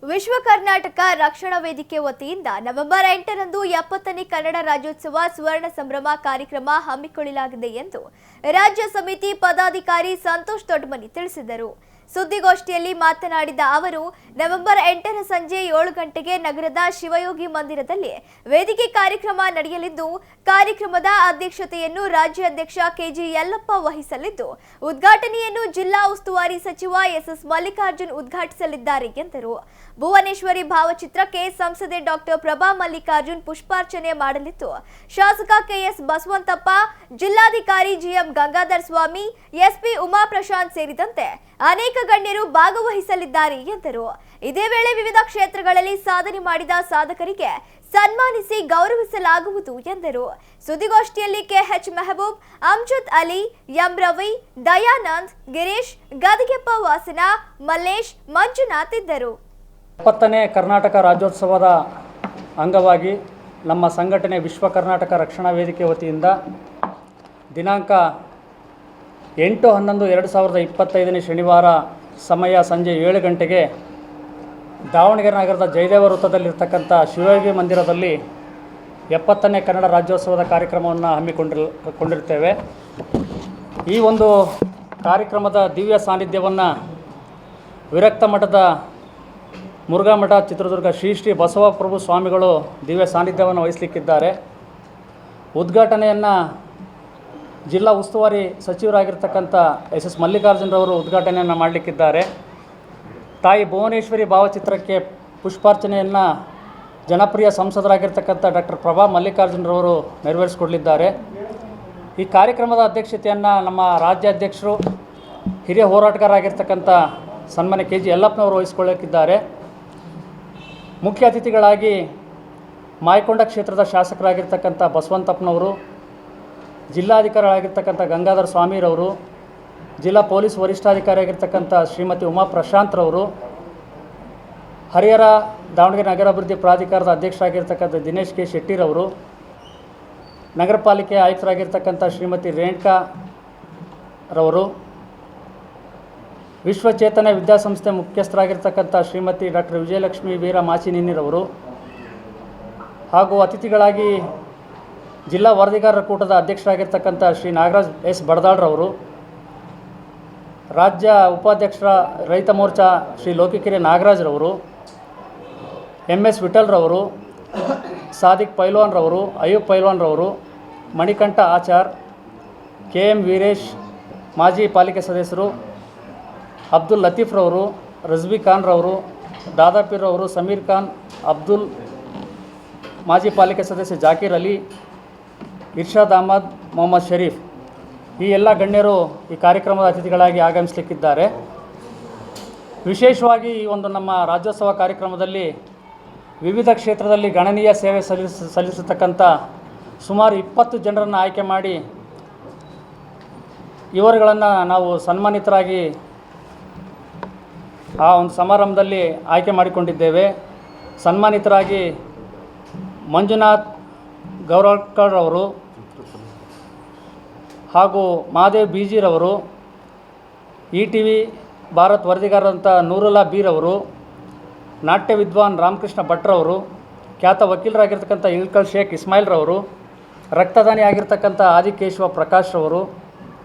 ವಿಶ್ವ ಕರ್ನಾಟಕ ರಕ್ಷಣಾ ವೇದಿಕೆ ವತಿಯಿಂದ ನವೆಂಬರ್ 8ರಂದು 70ನೇ ಕನ್ನಡ ರಾಜ್ಯೋತ್ಸವ ಸುವರ್ಣ ಸಂಭ್ರಮ ಕಾರ್ಯಕ್ರಮ ಹಮ್ಮಿಕೊಳ್ಳಲಾಗಿದೆ ಎಂದು ರಾಜ್ಯ ಸಮಿತಿ ಪದಾಧಿಕಾರಿ ಸಂತೋಷ್ ದೊಡ್ಡಮನಿ ತಿಳಿಸಿದರು. ಸುದ್ದಿಗೋಷ್ಠಿಯಲ್ಲಿ ಮಾತನಾಡಿದ ಅವರು ನವೆಂಬರ್ 8ರ ಸಂಜೆ 7 ಗಂಟೆಗೆ ನಗರದ ಶಿವಯೋಗಿ ಮಂದಿರದಲ್ಲಿ ವೇದಿಕೆ ಕಾರ್ಯಕ್ರಮ ನಡೆಯಲಿದ್ದು, ಕಾರ್ಯಕ್ರಮದ ಅಧ್ಯಕ್ಷತೆಯನ್ನು ರಾಜ್ಯಾಧ್ಯಕ್ಷ ಕೆಜಿ ಯಲ್ಲಪ್ಪ ವಹಿಸಲಿದ್ದು, ಉದ್ಘಾಟನೆಯನ್ನು ಜಿಲ್ಲಾ ಉಸ್ತುವಾರಿ ಸಚಿವ ಎಸ್ ಮಲ್ಲಿಕಾರ್ಜುನ್ ಉದ್ಘಾಟಿಸಲಿದ್ದಾರೆ ಎಂದರು. ಭುವನೇಶ್ವರಿ ಭಾವಚಿತ್ರಕ್ಕೆ ಸಂಸದೆ ಡಾಕ್ಟರ್ ಪ್ರಭಾ ಮಲ್ಲಿಕಾರ್ಜುನ್ ಪುಷ್ಪಾರ್ಚನೆ ಮಾಡಲಿದ್ದು, ಶಾಸಕ ಕೆಎಸ್ ಬಸವಂತಪ್ಪ, ಜಿಲ್ಲಾಧಿಕಾರಿ ಜಿಎಂ ಗಂಗಾಧರ್ ಸ್ವಾಮಿ, ಎಸ್ಪಿ ಉಮಾ ಪ್ರಶಾಂತ್ ಸೇರಿದಂತೆ ಅನೇಕ ಗಣ್ಯರು ಭಾಗವಹಿಸಲಿದ್ದಾರೆ ಎಂದರು. ಇದೇ ವೇಳೆ ವಿವಿಧ ಕ್ಷೇತ್ರಗಳಲ್ಲಿ ಸಾಧನೆ ಮಾಡಿದ ಸಾಧಕರಿಗೆ ಸನ್ಮಾನಿಸಿ ಗೌರವಿಸಲಾಗುವುದು ಎಂದರು. ಸುದ್ದಿಗೋಷ್ಠಿಯಲ್ಲಿ ಕೆಎಚ್ ಮೆಹಬೂಬ್, ಅಮ್ಜದ್ ಅಲಿ, ಎಂ ರವಿ, ದಯಾನಂದ್, ಗಿರೀಶ್, ಗದಿಗೆಪ್ಪ ವಾಸನ, ಮಲ್ಲೇಶ್, ಮಂಜುನಾಥ್ ಇದ್ದರು. 70ನೇ ಕರ್ನಾಟಕ ರಾಜ್ಯೋತ್ಸವದ ಅಂಗವಾಗಿ ನಮ್ಮ ಸಂಘಟನೆ ವಿಶ್ವ ಕರ್ನಾಟಕ ರಕ್ಷಣಾ ವೇದಿಕೆ ವತಿಯಿಂದ ದಿನಾಂಕ 8/11/2025 ಶನಿವಾರ ಸಮಯ ಸಂಜೆ 7 ಗಂಟೆಗೆ ದಾವಣಗೆರೆ ನಗರದ ಜಯದೇವ ವೃತ್ತದಲ್ಲಿರ್ತಕ್ಕಂಥ ಶಿವಯೋಗಿ ಮಂದಿರದಲ್ಲಿ 70ನೇ ಕನ್ನಡ ರಾಜ್ಯೋತ್ಸವದ ಕಾರ್ಯಕ್ರಮವನ್ನು ಹಮ್ಮಿಕೊಂಡಿರ್ತೇವೆ. ಈ ಒಂದು ಕಾರ್ಯಕ್ರಮದ ದಿವ್ಯ ಸಾನ್ನಿಧ್ಯವನ್ನು ವಿರಕ್ತ ಮಠದ ಮುರುಘಾಮಠ ಚಿತ್ರದುರ್ಗ ಶ್ರೀ ಶ್ರೀ ಬಸವಪ್ರಭು ಸ್ವಾಮಿಗಳು ದಿವ್ಯ ಸಾನ್ನಿಧ್ಯವನ್ನು ವಹಿಸಲಿಕ್ಕಿದ್ದಾರೆ. ಉದ್ಘಾಟನೆಯನ್ನು ಜಿಲ್ಲಾ ಉಸ್ತುವಾರಿ ಸಚಿವರಾಗಿರ್ತಕ್ಕಂಥ ಎಸ್ ಮಲ್ಲಿಕಾರ್ಜುನರವರು ಉದ್ಘಾಟನೆಯನ್ನು ಮಾಡಲಿಕ್ಕಿದ್ದಾರೆ. ತಾಯಿ ಭುವನೇಶ್ವರಿ ಭಾವಚಿತ್ರಕ್ಕೆ ಪುಷ್ಪಾರ್ಚನೆಯನ್ನು ಜನಪ್ರಿಯ ಸಂಸದರಾಗಿರ್ತಕ್ಕಂಥ ಡಾಕ್ಟರ್ ಪ್ರಭಾ ಮಲ್ಲಿಕಾರ್ಜುನರವರು ನೆರವೇರಿಸಿಕೊಡಲಿದ್ದಾರೆ. ಈ ಕಾರ್ಯಕ್ರಮದ ಅಧ್ಯಕ್ಷತೆಯನ್ನು ನಮ್ಮ ರಾಜ್ಯಾಧ್ಯಕ್ಷರು ಹಿರಿಯ ಹೋರಾಟಗಾರರಾಗಿರ್ತಕ್ಕಂಥ ಸನ್ಮಾನ್ಯ ಕೆ ಜಿ ಯಲ್ಲಪ್ಪನವರು ವಹಿಸಿಕೊಳ್ಳಲಿಕ್ಕಿದ್ದಾರೆ. ಮುಖ್ಯ ಅತಿಥಿಗಳಾಗಿ ಮಾಯಕೊಂಡ ಕ್ಷೇತ್ರದ ಶಾಸಕರಾಗಿರ್ತಕ್ಕಂಥ ಬಸವಂತಪ್ಪನವರು, ಜಿಲ್ಲಾಧಿಕಾರಿಗಳಾಗಿರ್ತಕ್ಕಂಥ ಗಂಗಾಧರ ಸ್ವಾಮಿರವರು, ಜಿಲ್ಲಾ ಪೊಲೀಸ್ ವರಿಷ್ಠಾಧಿಕಾರಿಯಾಗಿರ್ತಕ್ಕಂಥ ಶ್ರೀಮತಿ ಉಮಾ ಪ್ರಶಾಂತ್ರವರು, ಹರಿಹರ ದಾವಣಗೆರೆ ನಗರಾಭಿವೃದ್ಧಿ ಪ್ರಾಧಿಕಾರದ ಅಧ್ಯಕ್ಷರಾಗಿರ್ತಕ್ಕಂಥ ದಿನೇಶ್ ಕೆ ಶೆಟ್ಟಿರವರು, ನಗರ ಪಾಲಿಕೆ ಆಯುಕ್ತರಾಗಿರ್ತಕ್ಕಂಥ ಶ್ರೀಮತಿ ರೇಣುಕಾರವರು, ವಿಶ್ವಚೇತನ ವಿದ್ಯಾಸಂಸ್ಥೆ ಮುಖ್ಯಸ್ಥರಾಗಿರ್ತಕ್ಕಂಥ ಶ್ರೀಮತಿ ಡಾಕ್ಟರ್ ವಿಜಯಲಕ್ಷ್ಮಿ ವೀರ ಮಾಚಿನಿನಿರವರು ಹಾಗೂ ಅತಿಥಿಗಳಾಗಿ ಜಿಲ್ಲಾ ವರದಿಗಾರರ ಕೂಟದ ಅಧ್ಯಕ್ಷರಾಗಿರ್ತಕ್ಕಂಥ ಶ್ರೀ ನಾಗರಾಜ್ ಎಸ್ ಬಡದಾಳ್ರವರು, ರಾಜ್ಯ ಉಪಾಧ್ಯಕ್ಷರ ರೈತ ಮೋರ್ಚಾ ಶ್ರೀ ಲೋಕಿಕೆರೆ ನಾಗರಾಜ್ರವರು, ಎಂ ಎಸ್ ವಿಠಲ್ರವರು, ಸಾದಿಕ್ ಪೈಲ್ವಾನ್ರವರು, ಅಯ್ಯೂಬ್ ಪೈಲ್ವಾನ್ರವರು, ಮಣಿಕಂಠ ಆಚಾರ್, ಕೆ ಎಂ ವೀರೇಶ್ ಮಾಜಿ ಪಾಲಿಕೆ ಸದಸ್ಯರು, ಅಬ್ದುಲ್ ಲತೀಫ್ರವರು, ರಜ್ಬಿ ಖಾನ್ರವರು, ದಾದಾಪೀರ್ರವರು, ಸಮೀರ್ ಖಾನ್, ಅಬ್ದುಲ್ ಮಾಜಿ ಪಾಲಿಕೆ ಸದಸ್ಯ ಜಾಕೀರ್ ಅಲಿ, ಇರ್ಷಾದ್ ಅಹಮದ್, ಮೊಹಮ್ಮದ್ ಶರೀಫ್ ಈ ಎಲ್ಲ ಗಣ್ಯರು ಈ ಕಾರ್ಯಕ್ರಮದ ಅತಿಥಿಗಳಾಗಿ ಆಗಮಿಸಲಿಕ್ಕಿದ್ದಾರೆ. ವಿಶೇಷವಾಗಿ ಈ ಒಂದು ನಮ್ಮ ರಾಜ್ಯೋತ್ಸವ ಕಾರ್ಯಕ್ರಮದಲ್ಲಿ ವಿವಿಧ ಕ್ಷೇತ್ರದಲ್ಲಿ ಗಣನೀಯ ಸೇವೆ ಸಲ್ಲಿಸತಕ್ಕಂಥ ಸುಮಾರು 20 ಜನರನ್ನು ಆಯ್ಕೆ ಮಾಡಿ ಇವರುಗಳನ್ನು ನಾವು ಸನ್ಮಾನಿತರಾಗಿ ಆ ಒಂದು ಸಮಾರಂಭದಲ್ಲಿ ಆಯ್ಕೆ ಮಾಡಿಕೊಂಡಿದ್ದೇವೆ. ಸನ್ಮಾನಿತರಾಗಿ ಮಂಜುನಾಥ್ ಗೌರವ್ಕರ್ರವರು ಹಾಗೂ ಮಹಾದೇವ್ ಬಿಜಿರವರು, ETV ಭಾರತ್ ವರದಿಗಾರರಂಥ ನೂರುಲ್ಲಾ ಬೀರವರು, ನಾಟ್ಯ ವಿದ್ವಾನ್ ರಾಮಕೃಷ್ಣ ಭಟ್ರವರು, ಖ್ಯಾತ ವಕೀಲರಾಗಿರ್ತಕ್ಕಂಥ ಇಳ್ಕಲ್ ಶೇಖ್ ಇಸ್ಮಾಯಿಲ್ರವರು, ರಕ್ತದಾನಿ ಆಗಿರ್ತಕ್ಕಂಥ ಆದಿಕೇಶವ ಪ್ರಕಾಶ್ರವರು,